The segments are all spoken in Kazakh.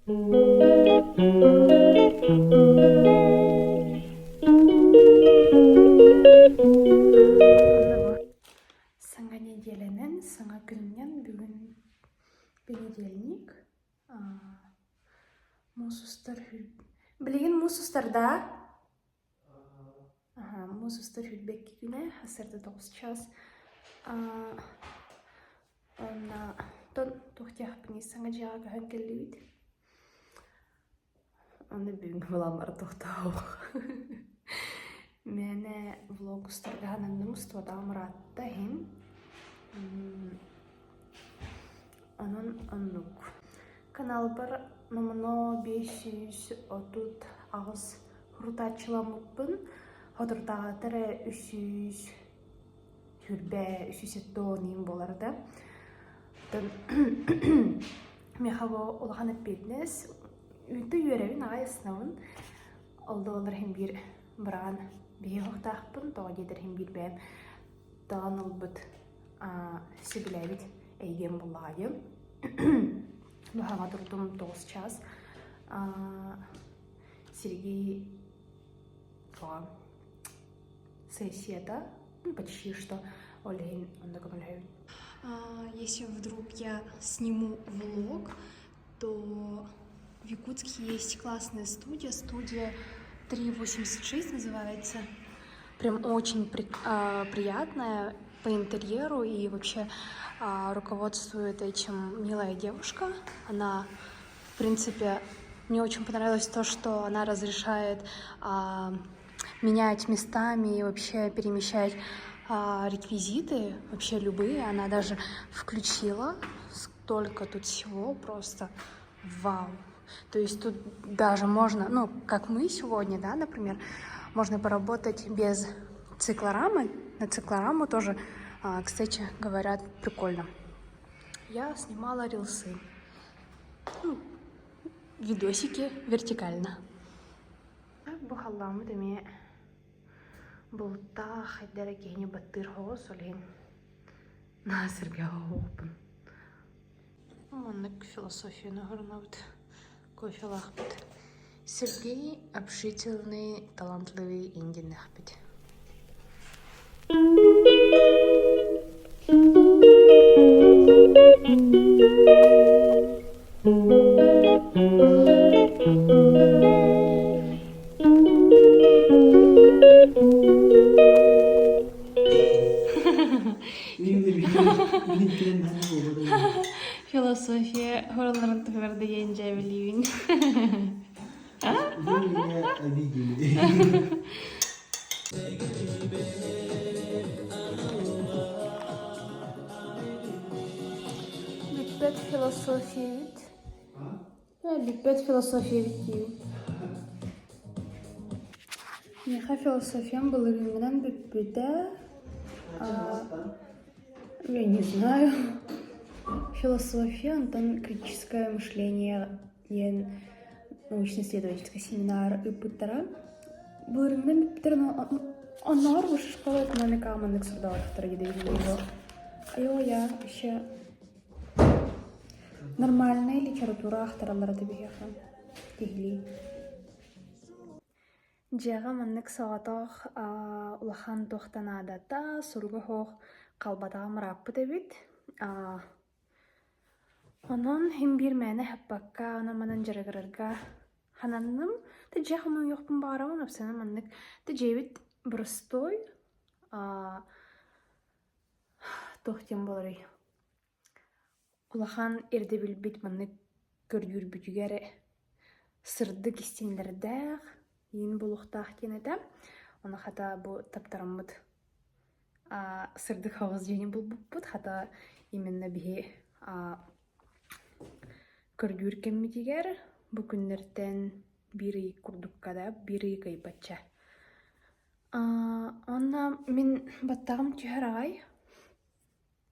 Саңа неделенен, саңа күннен бүгін понедельник. Мусустар білеген мусустарда? Мусустар хүлбекки күні, асырды 9 час. Онна тоқтияқ біне саңа жаға кән келлейд. Оны бүгін бұламар тоқтау. Мәне влог ұстарғанынным ұстуада мұратта хем. Onun onluk. Kanal бар номыно 530 ağız hurtaçılamıppın. Hodurdağı tara 300 hürbe 370 bolarda. Mehava olağan etbediniz. Üyde yörevin ağay sınavın. Oldu olur hem bir bıran bir hoqtaqpın. Toğa gedir hem bir bəm. Dağın olbud sübülevit. Eygen bulayım. Бұхама тұрдым 9 час. Сергей сессияда. Почти что. Олейн, он такой. Если вдруг я сниму влог, то в Якутске есть классная студия. Студия 386 называется. Прям очень приятная по интерьеру и вообще руководствует этим милая девушка. Она, в принципе, мне очень понравилось то, что она разрешает менять местами и вообще перемещать реквизиты, вообще любые. Она даже включила столько тут всего, просто вау. То есть тут даже можно, ну, как мы сегодня, да, например, можно поработать без циклорамы. На циклораму тоже, кстати, говорят, прикольно. Я снимала рилсы, видосики вертикально. Бухалламы деме болта хайдара кейне баттыр хоос олен насырга опын. Маннык философияны хорнавыт, кофелахпыт. Сергей общительный, талантливый индинахпыт. Философия хороларын тыгырды енже билибин. Bitbet filosofiya bit. Bitbet filosofiya bit deyim. Меха философиям был временем битбеда. Я не знаю. Философия, там критическое мышление, научно-исследовательский семинар и пытара. Был временем битбеда, но он на высшей школе экономика, а манник сурдават второй его. А я вообще нормальная литература ахтаралары дебихан. Тигли. Жага маннык саатах улахан тохтанадата сурга хох калбатага мыраппы дебит. Онон хим бир мэне хаппакка она манан жарыгарга хананным та жахымын йокпун баарабын апсана маннык та жебит бростой тохтен болорый. Улахан эрде билбит маннык көрдүр бүтүгер сырды кистенлердег ин булуктах кенете. Она хата бу таптараммыт сырды хавыз жени булбут хата именно бихи көрдүр кеммитигер бу күннерден бири курдуккада бири кайбача. Анна мен баттагым түһәрагай.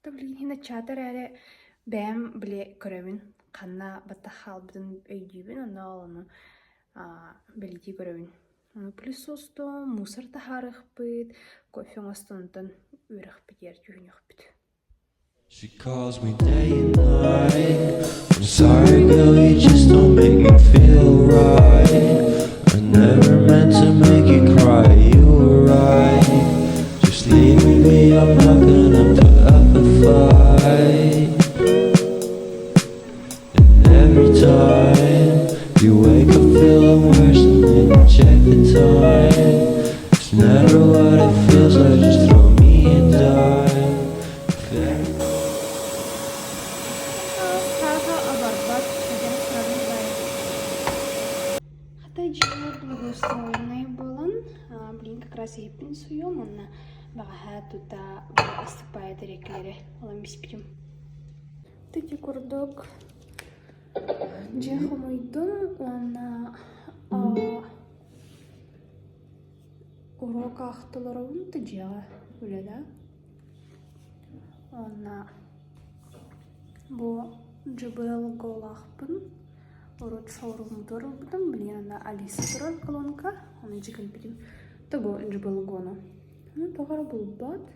Таблин хина чатар әле бәм биле көрөбүн. Канна баттахалбытын өйдүбүн, анна аланы белити көрөбүн. Плюсосто мусор тахарыхпыт, кофе астонтан үрөхпүт ертүгүнөхпүт. She calls me day and night. I'm sorry, girl, you just don't make me живет благоустроенный балан. Блин, как раз я пенсуем, он багаха тута астыпая дерекleri аламиспитим. Тити курдук жехомойдун она урок ахтыларыбын тыжыга үледа. Она бу жбл голахпын урок шоурумдор бутын блин она Алиса турар колонка оны жигин битим того жбл гону. Ну тогара булбат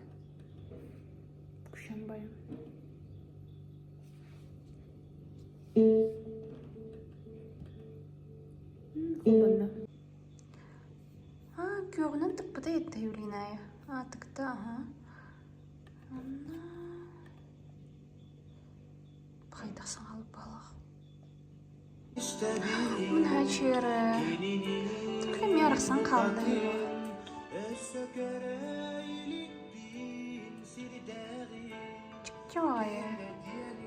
кушанбайым. Хубанна. Көгнен тыппыта етті юлинайы. Тыкта, ага. Анна. Қайдақсан алып балақ. Мұна чері. Түкілі мерақсан қалды. Чикчай.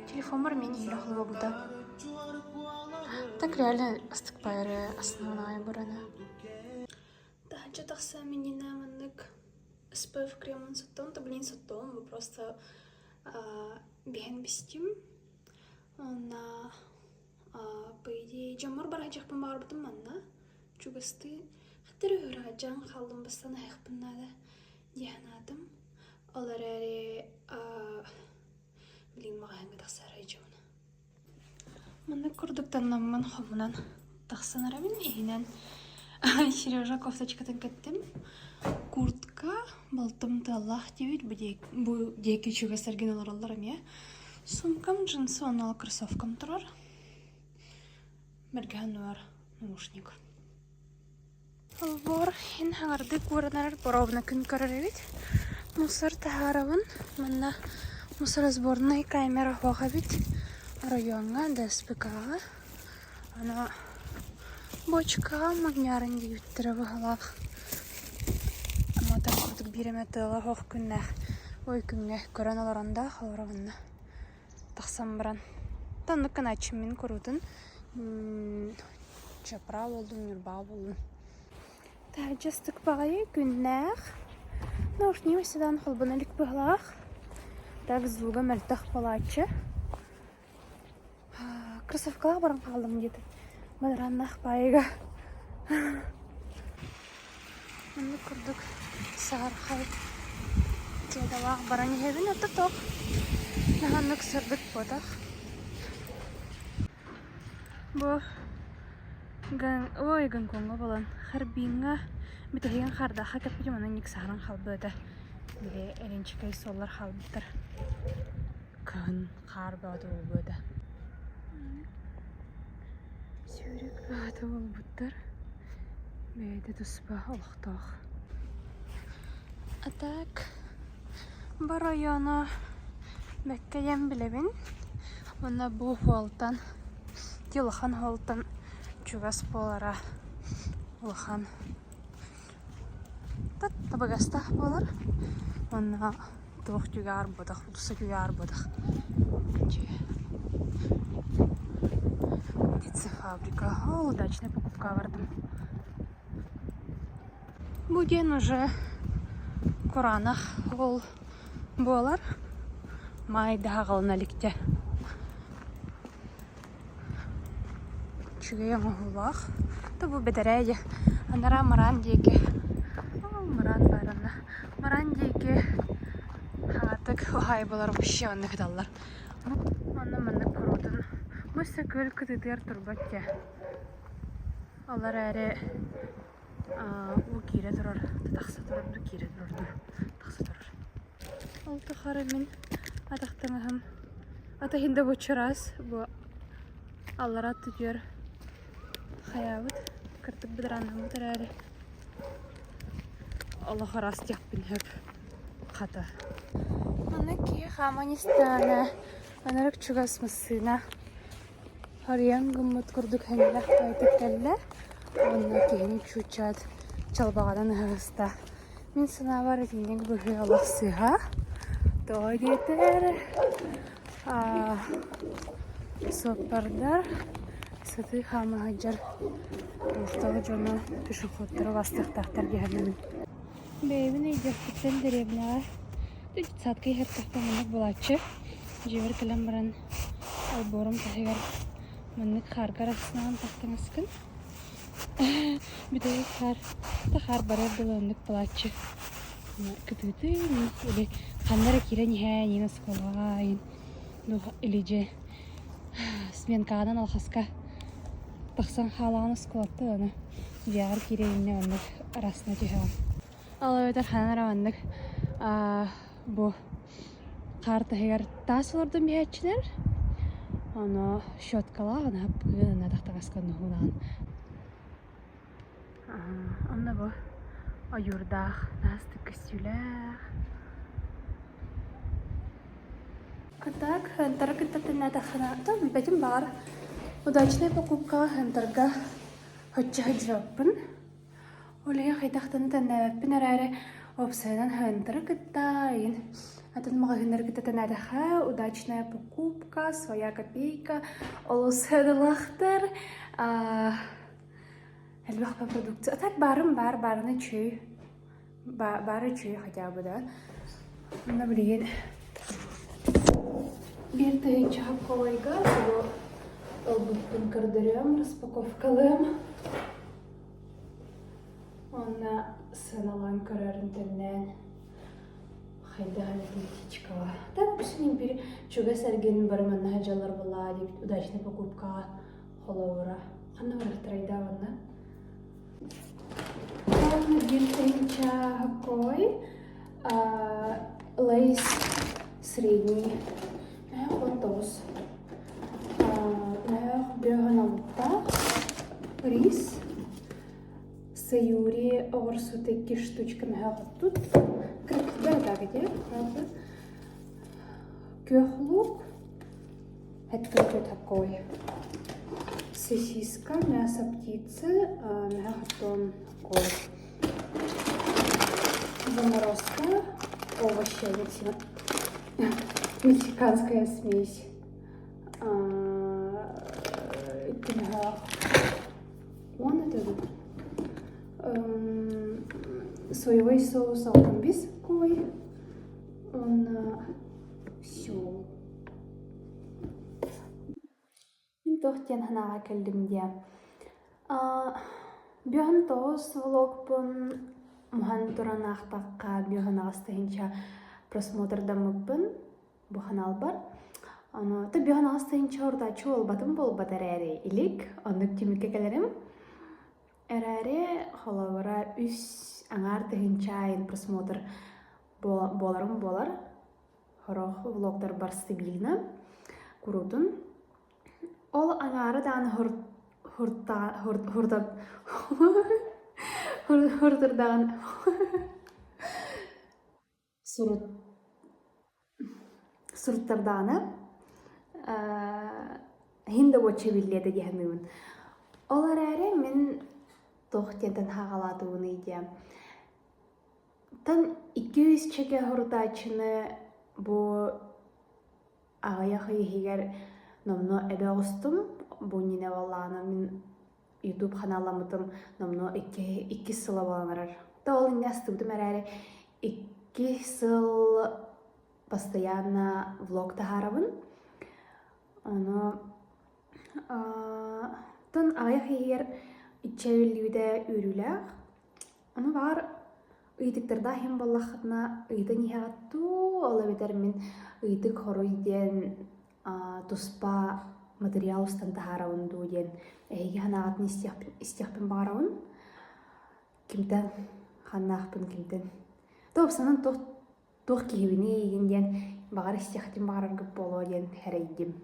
Телефон бар мен елі қылы бұда. Так реально астықпайры основная бурана. Тахача тахса менина маннык СПФ кремон саттон, то блин саттон, мы просто беген бестим. На по идее жамар барачах помар бутым манна. Чугасты хаттыры гыражан халдым бастан хайхпыннада диханадым. Олар әре блин мағанғы тахсары жауна. Мана курдуктан намман хомунан тахсанара мен ихинен Сережа кофточкатын кеттим. Куртка балтым таллах дебит бу деки чуга сарген олараларым я. Сумкам джинсы онал кроссовкам турар. Мерген бар наушник. Албор хин хаңарды көрінер боровна күн көреревит. Мусор тахарабын. Мана мусор сборной камера хоға бит. Районга ДСПК-га. Ана бочка магнярын дейіттірі бұғалақ. Аматар күрдік биреметіла хоқ күннәқ. Ой күнге көрін оларында қалырағынна. Тақсам біран. Таннықын айтшымен көрудін. Чапра болдың, үрба болдың. Тәжістік бағайы күннәқ. Наушни мәседан қолбынылік бұғалақ. Так звуга мәртіқ балачы. Кроссовкалар баран қалдым деді. Мадараннақ байыға. Мұнды күрдік сағар қалып. Дедалақ баран ебін өтті тоқ. Нағаннық сүрдік бодақ. Бұ ой гонконга болан. Харбинға бітеген қардаға кәппедем оның ек сағаран қалбы өді. Біле әреншікай солар қалбыттыр. Күн қар бауды ол өді. Сүйрек аты ол бұттыр. Бәйді тұспа олықтақ. Атак бар районы бәккәйен білебін. Мұна бұл холтан, теліхан холтан чугас болара олыхан. Тат табығастақ болар. Мұна тоқ жүге арбыдық, ұлысы жүге арбыдық. Фабрика. Удачная покупка вардым. Буден уже Коранах ол болар. Майда ғалына лікте. Чүге яңы ғылақ. Табу бедерейді. Анара маран дейке. Маран барана. Маран дейке. Хатык оғай болар бұшы онық далар. Оны мұны көрудын. Мұсы көл күтідер тұрбатте. Олар әрі ол кейре тұрар. Тақсы тұрар, бұл кейре тұрар. Тақсы тұрар. Ол тұқары мен атақтыңығым. Атахында бұчырас. Бұл аллара түдер. Хаябыд. Кіртік бұдыранның бұдыр әрі. Аллаға рас тяқпен хөп. Қата. Оны кей хаманистана. Анарық чугас мұсына. Хариян гыммыт күрдік әмелі қайтып кәлі. Онына кейін чучат чалбағадан ғығыста. Мен сына бар етінден бүгі алақ сыға. Той детер. Сопардар. сыты хамаһаджар устава жона пешеходтары вастыктактар дияһэннэмин. Бэйбин ыйдьахтыттан дэриэбинэҕэ саткай хертахта маннык булаччы дьиэбэр кэлэн баран алборум таһыгар маннык хааргар аснаган тахтаҥаскын бидэги хаар барар былыаннык булаччы кытыыты или ханнара кирэн иһээ нина сколаайын илиже сменкаанан алхаска тахсан хаалааны сколатты аны диагар кирейинне оннык арасына түһэҕэ алабетер ханара маннык бу хаар таһыгар таас олордун биһээччилэр оно щоткалаагын хаппыгына тахтагаскан нуһунаан онно бу оюрдаах наасты көстүлээх так хантара кыттатына тахана там бетим бар удачная покупка хантарга хоччахаджаппын олега хайтахтан таннаппин араре опсайдан хантара кыттайын атын магазиндар кыттатынадаха удачная покупка своя копейка олусэдылахтар элбах по продукцию так барыны чүй бары чүй хотя бы да на блин bir tayınca kolayga bu albutun kırdırıyorum распаковкалым ona sınalan kararın tenden haydalı птичка так bütün bir çöge serginin barımın hacalar bular deyip удачная покупка холовра ханна вартрайда ona bir tayınca koy лейс средний Хотос. Бёганалта, рис, саюри, орсу таки штучками тут. Да, где? Кёхлук. Это такой. Сосиска, мясо птицы, потом такой. Заморозка, овощи, мексиканская смесь. Он это соевый соус алкомбисковый. Он все. Мен тохтен ханага келдим дия. Бьон тоос влогпун мухан туранахтакка бьонагастахинча просмотрдамыппын. Бу канал бар. Аны та бьонагастахинча урдачу олбатым болбатар эри илик. Оннук тимиккелерим. Эраре холовара үс аңар тахинчайын просмотр болар. Хорох влогдар бар стабильно. Курутун. Ол аңары дан хуртардан сурттарданы хинда боча билледе дияхмимин. Олар әре мен тохтентен хагалатуыны идия. Тан 200 чеке хуртачыны бу ағаяқы ехегер номно эбе оғыстым. Бу нене валланы мен YouTube каналамытым номно 2 сыла баланарар. Та ол не астыбдым әрәре 2 сыл постоянно влог тахарабын. Оно тан ағаяқ егер итчәвеллюде үріләқ. Оно бар ыйтыктарда хем баллахатна ыйты нихатту ола бетер мен ыйтык хоруйден туспа материал устан тахарабын дуден. Эйге ханағатын истияқпен бағарабын. Кимтен ханнақпын кимтен. Тоқсанын тоқ кейбіне егенден бағар истияқтен бағарарғы болу ден хәрейдім.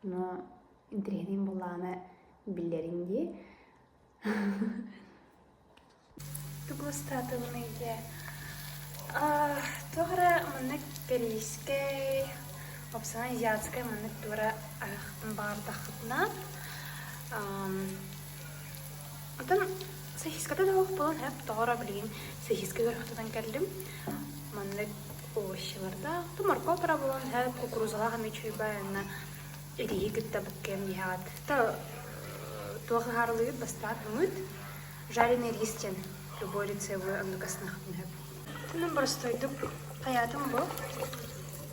Но интерегенен болағына білдерінде. Тугустатывын үйде. Тоғыра мұнық корейскай, опсана азиатскай мұнық тура аяқтың бағар тақытына. Отын сахиската да оқ болын әп тоғыра білген сахиска көріқтідан кәлдім. Мұнық овощыларда. Морко пара болын әп кукурузалаға мечуй байына ерегі күтті бүккен дияғат. туох харлы бастан хымыт жареный рис-тен. Любой рецептовый андукасны хапнеп. Тунун простойдук хаятым бу.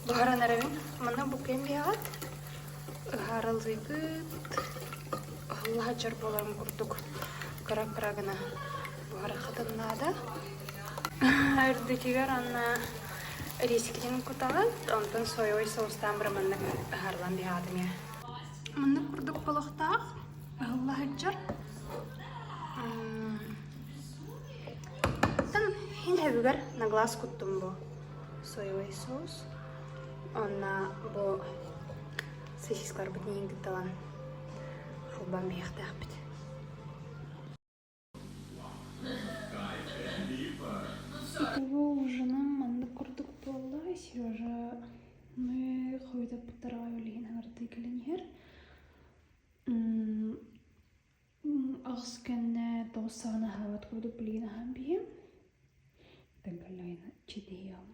Бухаранарабин мана букем биат. Харлыгыт. Аллаха жар болам курдук. Кара-карагына бухара хатыннада. Үрдүтигер анна рискиден куталат, онтон соевый соустан бір манна харлан биатым я. Манна курдук болохтаах, Аллаха жар. Тан хин хэвигер на глаз куттум бу соевый соус. Онна бу сосискалар бутнейин гытталан хылбан бияқтақ бит. Итого ужином манна курдук болла, Сережа мы хойда путарай олейн ханарты келенер. Ахскенне тоосана хават курдук блин хамбием. Тангалайна чедеям.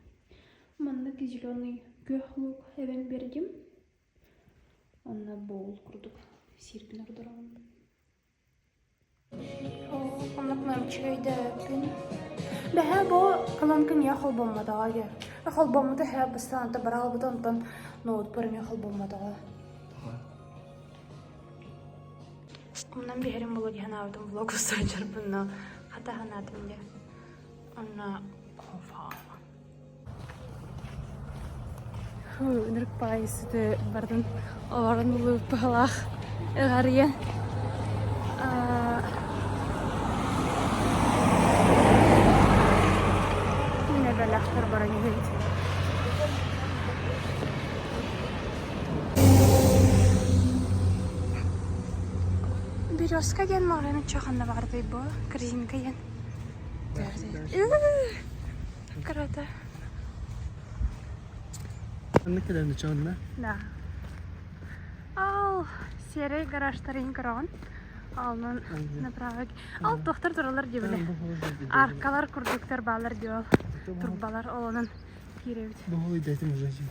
Манна зеленый гөхлук эвен бердим. Анна бол курдук сирпин ордорам. Аннак мамчайда пин. Бәһә бу каланкын я холбоммада я. Холбоммада һә бастан та барал бутан тан ноут пөрме холбоммада. Оннан бәһәрем булу дигән авдым влог саҗар бунна. Хата ханатым я. Анна кофа. Нырк пайсы бардын аларын булып балах. Гария. Ахтар баран егет. Березка ген мағраны чоқанда барды бу, корзинка ген. Карата. Анна кедерни чоқанда? Да. Ал серый гаражтарын көрген. Алнын направак. Ал тоқтар туралар дебілі. Аркалар курдуктар балар дебіл. Турбалар олонын киребит. Бұл үйдетім ұжачым.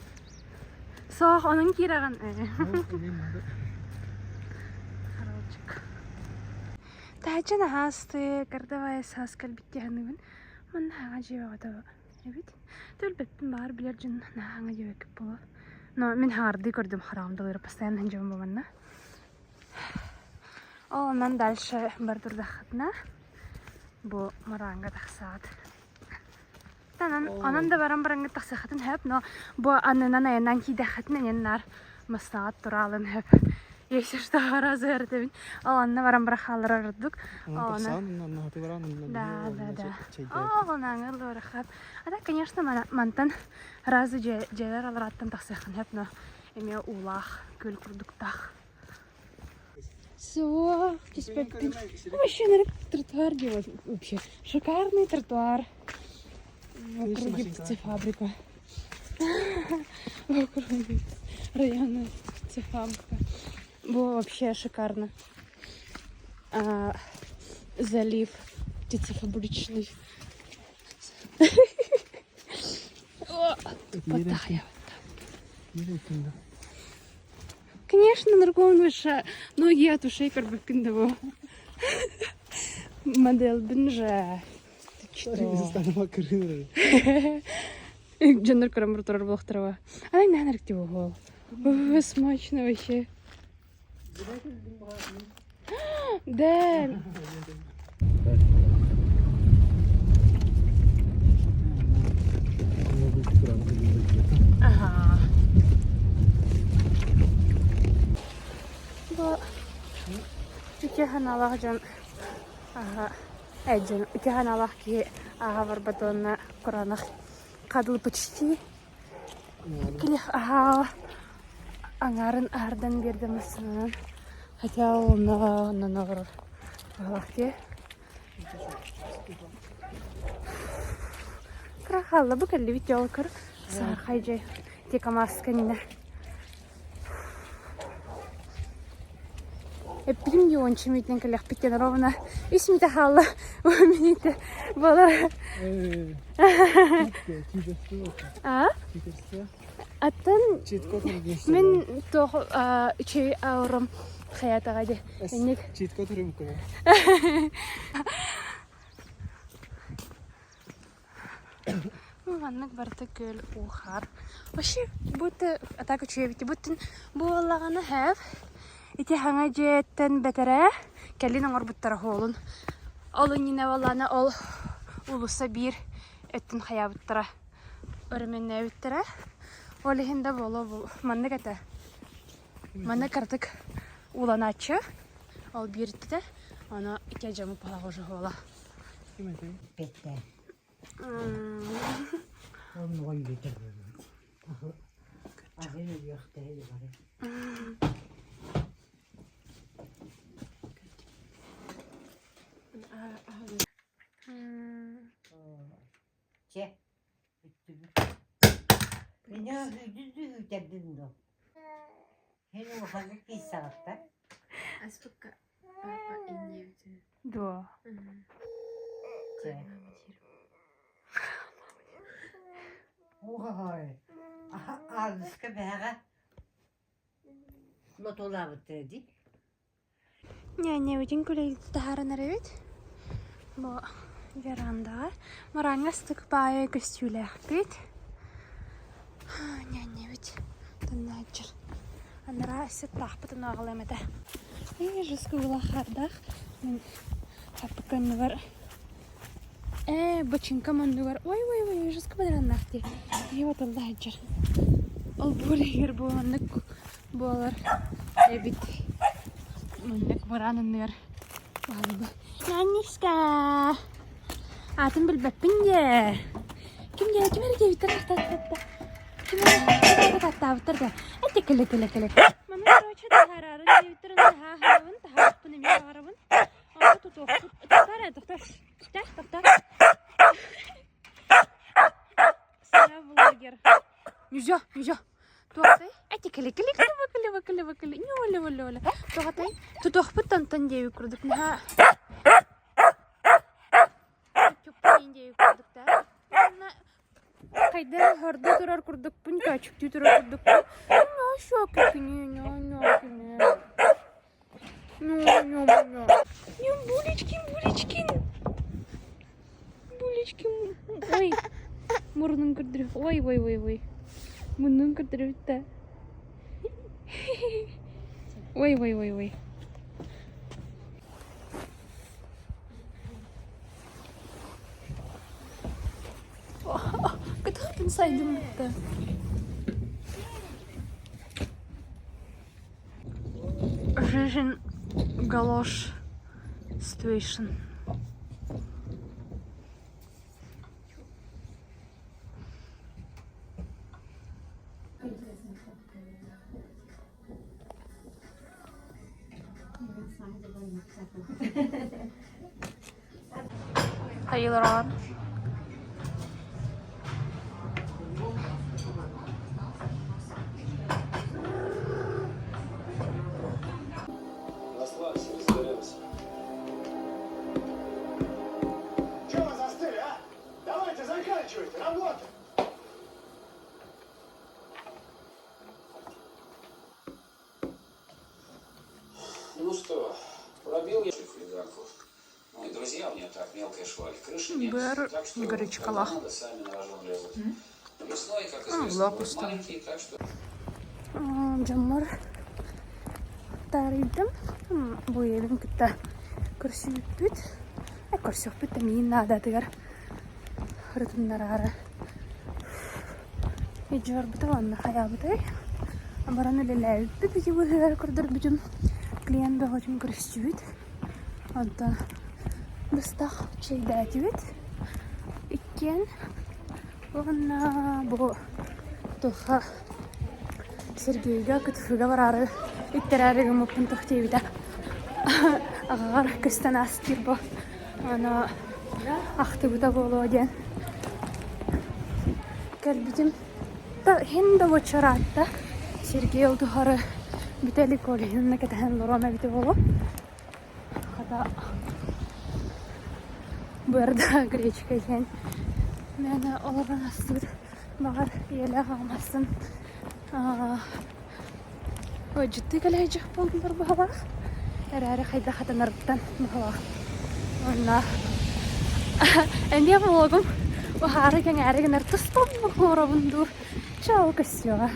Соқ, оның киреген. Харалчык. Тәчін асты, кардавай сас кәлбітті ханығын. Мен хаңа жеуі ғада әбет. Төлбеттін бағар білер жын хаңа жеуі кіп болу. Но мен хаңарды көрдім харамдылары постоянно жеуім болманна. Олонан дальше бар турдақытына. Бұл маранға тақсаад. Анан да баран-баран тақсақатын хөп, но бұл анынан айынан кейдақатын әненлар мұстағат тұралын хөп. Есі штаға разы әрдебін. Ол анна баран-баран қалыр ұрдық. Да. Ол аңыр лорақап. Ада, конечно, мантан разы жайлар алыраттан тақсақын хөп, но әме улақ, көл күрдіктақ. Все, вообще, наверное, тротуар делать вообще. Шикарный тротуар. Вокруг птицефабрика. Вокруг районная птицефабрика. Было вообще шикарно. Залив птицефабричный. Тупотая. Конечно, на другом выше ноги от ушей карбакиндово. Модель бинжа. Джендер карамбуртур блохтарова. Ай, нанар где угол. Смачно вообще. Да. Ага. Bu iki hanalak can Эджин, iki hanalak ki var batonna Kur'an'ı kadıl почти. Kilih angarın ardan birde misin? Hatta ona var. Bak ki. Krahalla bu kelli video kır. Sarhaycı. Tika maskenine. Эппин юончи митен калях пикен ровно. Исмите халла. Умите была. А? Аттан мен то чей аурам хаятага де. Энник. Читко турим кына. Маннык барты көл ухар. Вообще, будто атака чуевити, будто буаллаганы хэв. Ити хаңа жеттен бетере, келлин оңор буттара холун. Олын нине валланы ол улуса бир өттін хая буттара. Өрменне буттара. Ол ихинде боло бұл. Маннык ата. Маннык артык уланачы. Ол биртті. Ана ите жамы пала уже хола. Ким этим? Петте. Он ой бетер. Ахын яхта хели бар. Че. Меня düzdü hüterdin do. Heni ufaklık bir saatte. Аспекка папа и нефть. Да. Че. Ой. Ağzıska bäge. Lotola bitirdi. Не очень кулей тахаран ревит. Бо веранда. Марангастык бая костюлях бит. Не ведь. Таначер. Анра сеттах потом агалемете. И же скула хардах. Хапкан вар. Бачинка мандугар. Ой, же скабадран нахти. И вот Аллах джер. Ол булигер бу маннык болар. Бит. Маннык варанын нер. Нанниска. Атын билбеппинде. Ким эрге битер таттатта. Ким таттатта. Атекеле. Мана короче тахарарын битерин тахарын тахарпын эме барабын. Аны тутук. Токтар. Сая блогер. Нельзя. Туатай. Атекеле. Нёле. Туатай. Тутохпут тантан деви курдук. Наха. Чөппен деви курдук та. Кайда хорда турар курдук пун качык турар курдук. Шок кини. Булечкин. Ой. Мурнун кырдырып. Ой. Мунун кырдырып та. Ой. Кытхапын сайдым бутта. Жизнь галош situation. Hayırlar. Расслабься, разберемся. Чего вы застыли, а? Давайте, заканчивайте, работу! Ну что, пробил я хулиганков. Ну и друзья у меня так, мелкая шваль. Крыши нет. Бэр, Так что, Игоречка, когда лах. надо, сами на рожон лезут. Весной, как известно, будут маленькие, так что... Жаммар таридым. Бу элим кытта көрсүппүт. Көрсөппүт мен надатыгар. Хыртындарары. Ижор бутаванна хаябытай. Амараны леләйппүт бити булар көрдөр бүтүм. Клиент да очень көрсүппүт. Анда быстах чейдатыбыт. Иккен. Онна бу тоха Сергейга кытфыга барары иттерәрігі мұпын тұқтейбіда. Ағағар көстен астыр бұ. Ана ақты бұда болу оден. Кәлбітім хен да бочаратта. Сергей олдығары бітәлі колейінна кәтәхен лорона біті болу. Қада бұярда гречка екен. Мәні олардан астыр бағар елі ғамасын. Ой, житті кәләйджі болдылар бұғалақ. Әрі қайда қатанарыптан бұғалақ. Онна. Әнде влогым. Бұғары кәң әрі кәнер тұстым бұғыра бұндыр. Чау көсіға.